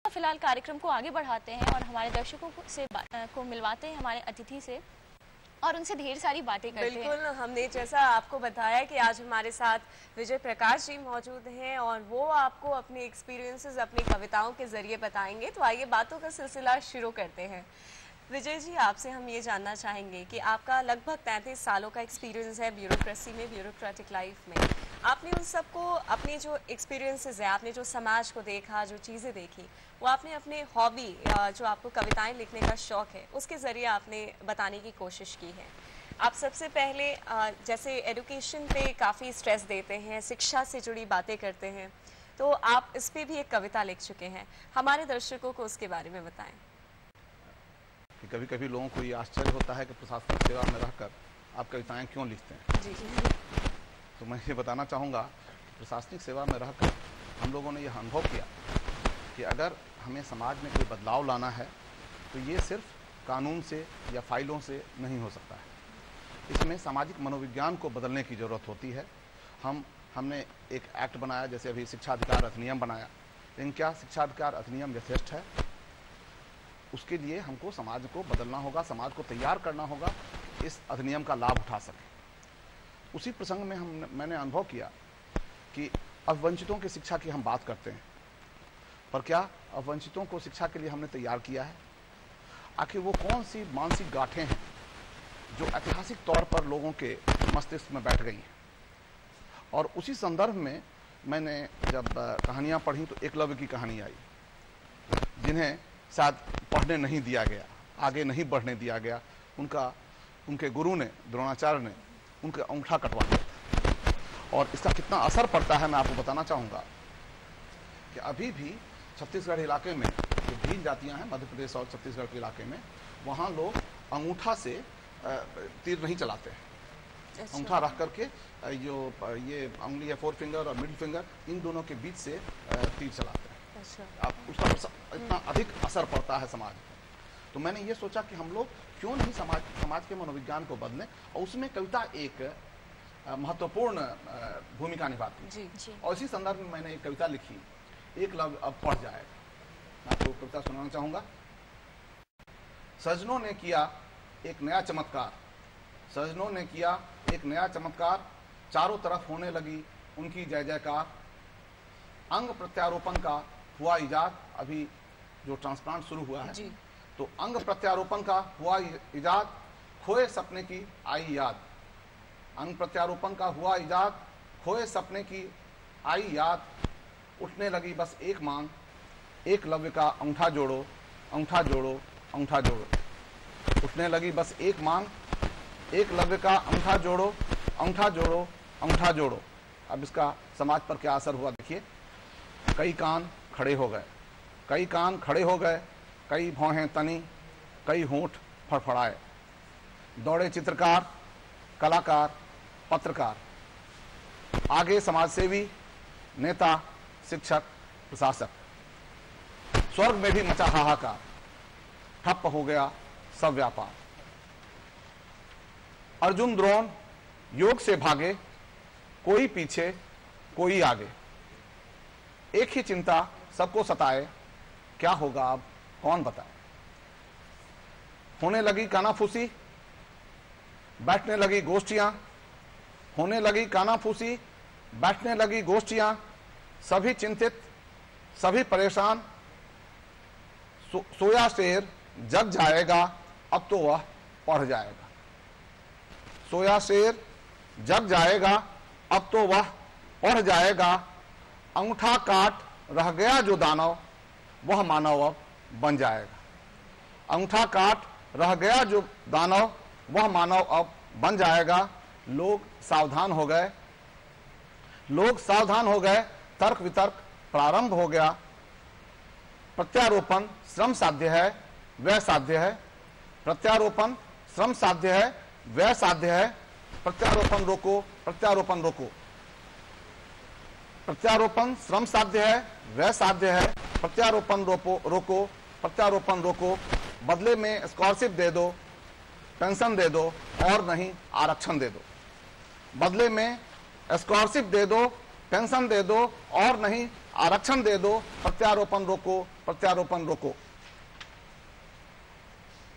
फिलहाल कार्यक्रम को आगे बढ़ाते हैं और हमारे दर्शकों को मिलवाते हैं हमारे अतिथि से और उनसे ढेर सारी बातें करते हैं। बिल्कुल, हमने जैसा आपको बताया कि आज हमारे साथ विजय प्रकाश जी मौजूद हैं और वो आपको अपने एक्सपीरियंसेस अपनी कविताओं के जरिए बताएंगे। तो आइए बातों का सिलसिला शुरू करते हैं। विजय जी, आपसे हम ये जानना चाहेंगे कि आपका लगभग 33 सालों का एक्सपीरियंस है ब्यूरोक्रेसी में, ब्यूरोक्रेटिक लाइफ में। आपने उन सबको अपने जो एक्सपीरियंसेस है, आपने जो समाज को देखा, जो चीज़ें देखी, वो आपने अपने हॉबी जो आपको कविताएं लिखने का शौक है उसके ज़रिए आपने बताने की कोशिश की है। आप सबसे पहले जैसे एजुकेशन पे काफ़ी स्ट्रेस देते हैं, शिक्षा से जुड़ी बातें करते हैं, तो आप इस पर भी एक कविता लिख चुके हैं। हमारे दर्शकों को उसके बारे में बताएं। कि कभी कभी लोगों को ये आश्चर्य होता है कि प्रशासनिक सेवा में रहकर आप कविताएं क्यों लिखते हैं। जी। तो मैं ये बताना चाहूँगा कि प्रशासनिक सेवा में रहकर हम लोगों ने यह अनुभव किया कि अगर हमें समाज में कोई बदलाव लाना है तो ये सिर्फ कानून से या फाइलों से नहीं हो सकता है। इसमें सामाजिक मनोविज्ञान को बदलने की ज़रूरत होती है। हमने एक एक्ट बनाया, जैसे अभी शिक्षा अधिकार अधिनियम बनाया, लेकिन क्या शिक्षा अधिकार अधिनियम यथेष्ट है? उसके लिए हमको समाज को बदलना होगा, समाज को तैयार करना होगा, इस अधिनियम का लाभ उठा सके। उसी प्रसंग में मैंने अनुभव किया कि अवंचितों की शिक्षा की हम बात करते हैं, पर क्या अवंचितों को शिक्षा के लिए हमने तैयार किया है? आखिर वो कौन सी मानसिक गांठें हैं जो ऐतिहासिक तौर पर लोगों के मस्तिष्क में बैठ गई हैं? और उसी संदर्भ में मैंने जब कहानियाँ पढ़ी तो एकलव्य की कहानी आई, जिन्हें शायद पढ़ने नहीं दिया गया, आगे नहीं बढ़ने दिया गया। उनके गुरु ने, द्रोणाचार्य ने उनके अंगूठा कटवा दिया। और इसका कितना असर पड़ता है मैं आपको बताना चाहूँगा कि अभी भी छत्तीसगढ़ इलाके में जो भील जातियाँ हैं, मध्य प्रदेश और छत्तीसगढ़ के इलाके में, वहाँ लोग अंगूठा से तीर नहीं चलाते हैं। अंगूठा रख करके ये उंगली है, 4 फिंगर और मिडिल फिंगर, इन दोनों के बीच से तीर चलाते हैं। आप उसका इतना अधिक असर पड़ता है समाज में। तो मैंने ये सोचा कि हम लोग क्यों नहीं समाज के मनोविज्ञान को बदलें, और उसमें कविता एक महत्वपूर्ण भूमिका निभाती है। और इसी संदर्भ में मैंने एक कविता लिखी, एकलव्य अब पढ़ जाएगा। मैं आपको कविता सुनाना चाहूंगा। सजनों ने किया एक नया चमत्कार, सजनों ने किया एक नया चमत्कार, चारों तरफ होने लगी उनकी जय जयकार। अंग प्रत्यारोपण का हुआ इजाद, अभी जो ट्रांसप्लांट शुरू हुआ है जी। तो अंग प्रत्यारोपण का हुआ इजाद, खोए सपने की आई याद। अंग प्रत्यारोपण का हुआ इजाद, खोए सपने की आई याद। उठने लगी बस एक मांग, एकलव्य का अंगूठा जोड़ो, अंगूठा जोड़ो, अंगूठा जोड़ो। उठने लगी बस एक मांग, एकलव्य का अंगूठा जोड़ो, अंगूठा जोड़ो, अंगूठा जोड़ो। अब इसका समाज पर क्या असर हुआ देखिए। कई कान खड़े हो गए, कई कान खड़े हो गए, कई भौहें तनी, कई होंठ फड़फड़ाए। दौड़े चित्रकार, कलाकार, पत्रकार, आगे समाजसेवी, नेता, शिक्षक, प्रशासक। स्वर्ग में भी मचा हाहाकार, ठप्प हो गया सब व्यापार। अर्जुन द्रोण योग से भागे, कोई पीछे कोई आगे। एक ही चिंता सबको सताए, क्या होगा अब कौन बताए। होने लगी कानाफूसी, बैठने लगी गोष्ठियां, होने लगी कानाफूसी, बैठने लगी गोष्ठियां। सभी चिंतित, सभी परेशान। सोया शेर जग जाएगा, अब तो वह पढ़ जाएगा। सोया शेर जग जाएगा, अब तो वह पढ़ जाएगा। अंगूठा काट रह गया जो दानव, वह मानव अब बन जाएगा। अंगूठा काट रह गया जो दानव, वह मानव अब बन जाएगा। लोग सावधान हो गए, लोग सावधान हो गए। तर्क वितर्क प्रारंभ हो गया। प्रत्यारोपण श्रम साध्य है, वह साध्य है। प्रत्यारोपण श्रम साध्य है, वह साध्य है। प्रत्यारोपण रोको, प्रत्यारोपण रोको। प्रत्यारोपण श्रम साध्य है, वह साध्य है। प्रत्यारोपण रोको, प्रत्यारोपण रोको। बदले में स्कॉलरशिप दे दो, पेंशन दे दो, और नहीं आरक्षण दे दो। बदले में स्कॉलरशिप दे दो, पेंशन दे दो, और नहीं आरक्षण दे दो, प्रत्यारोपण रोको, प्रत्यारोपण रोको।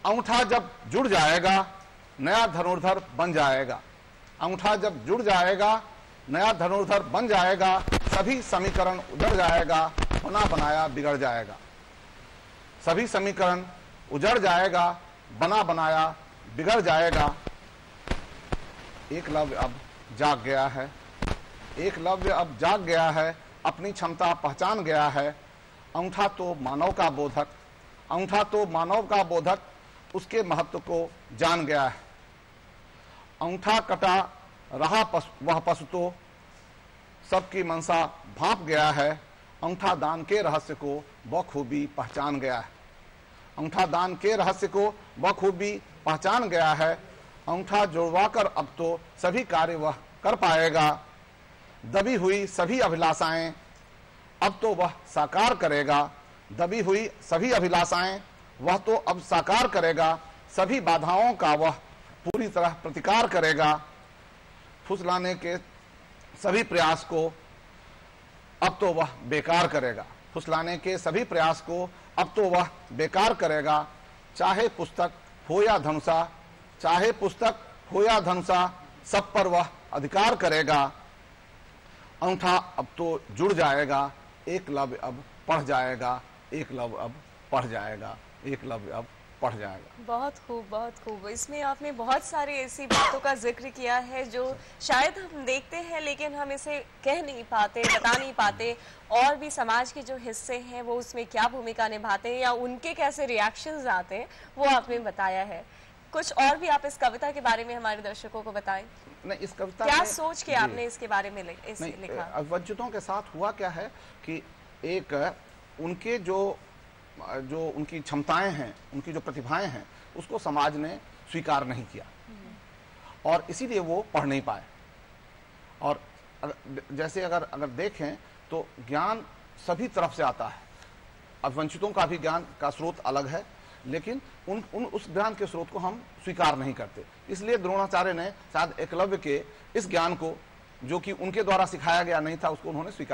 अंगूठा जब जुड़ जाएगा नया धनुर्धर बन जाएगा। अंगूठा जब जुड़ जाएगा नया धनुर्धर बन जाएगा, सभी समीकरण उजड़ जाएगा, बना बनाया बिगड़ जाएगा। सभी समीकरण उजड़ जाएगा, बना बनाया बिगड़ जाएगा। एकलव्य अब जाग गया है, एकलव्य अब जाग गया है, अपनी क्षमता पहचान गया है। अंगूठा तो मानव का बोधक, अंगूठा तो मानव का बोधक, उसके महत्व को जान गया है। अंगूठा कटा रहा वह पशु तो सबकी मनसा भांप गया है। अंगूठा दान के रहस्य को बखूबी पहचान गया है। अंगूठा दान के रहस्य को बखूबी पहचान गया है। अंगूठा जुड़वाकर अब तो सभी कार्य वह कर पाएगा। दबी हुई सभी अभिलाषाएं अब तो वह साकार करेगा। दबी हुई सभी अभिलाषाएं वह तो अब साकार करेगा। सभी बाधाओं का वह पूरी तरह प्रतिकार करेगा। फुसलाने के सभी प्रयास को अब तो वह बेकार करेगा। फुसलाने के सभी प्रयास को अब तो वह बेकार करेगा। चाहे पुस्तक हो या धनुषा, चाहे पुस्तक हो या धनुषा, सब पर वह अधिकार करेगा। अंगूठा अब तो जुड़ जाएगा, एकलव्य अब पढ़ जाएगा, एकलव्य अब पढ़ जाएगा, एकलव्य अब पढ़ जाएगा। बहुत खूब, बहुत खूब। इसमें आपने बहुत सारी ऐसी बातों का जिक्र किया है जो शायद हम देखते हैं लेकिन हम इसे कह नहीं पाते, बता नहीं पाते। और भी समाज के जो हिस्से हैं वो उसमें क्या भूमिका निभाते हैं या उनके कैसे रिएक्शंस आते हैं, वो आपने बताया है। कुछ और भी आप इस कविता के बारे में हमारे दर्शकों को बताएं। नहीं, इस कविता क्या सोच के आपने इसके बारे में लिखा? वंचितों के साथ हुआ क्या है कि एक उनके जो उनकी क्षमताएं हैं, उनकी जो प्रतिभाएं हैं, उसको समाज ने स्वीकार नहीं किया और इसीलिए वो पढ़ नहीं पाए। और जैसे अगर देखें तो ज्ञान सभी तरफ से आता है। अब वंचितों का भी ज्ञान का स्रोत अलग है, लेकिन उस ज्ञान के स्रोत को हम स्वीकार नहीं करते। इसलिए द्रोणाचार्य ने शायद एकलव्य के इस ज्ञान को, जो कि उनके द्वारा सिखाया गया नहीं था, उसको उन्होंने स्वीकार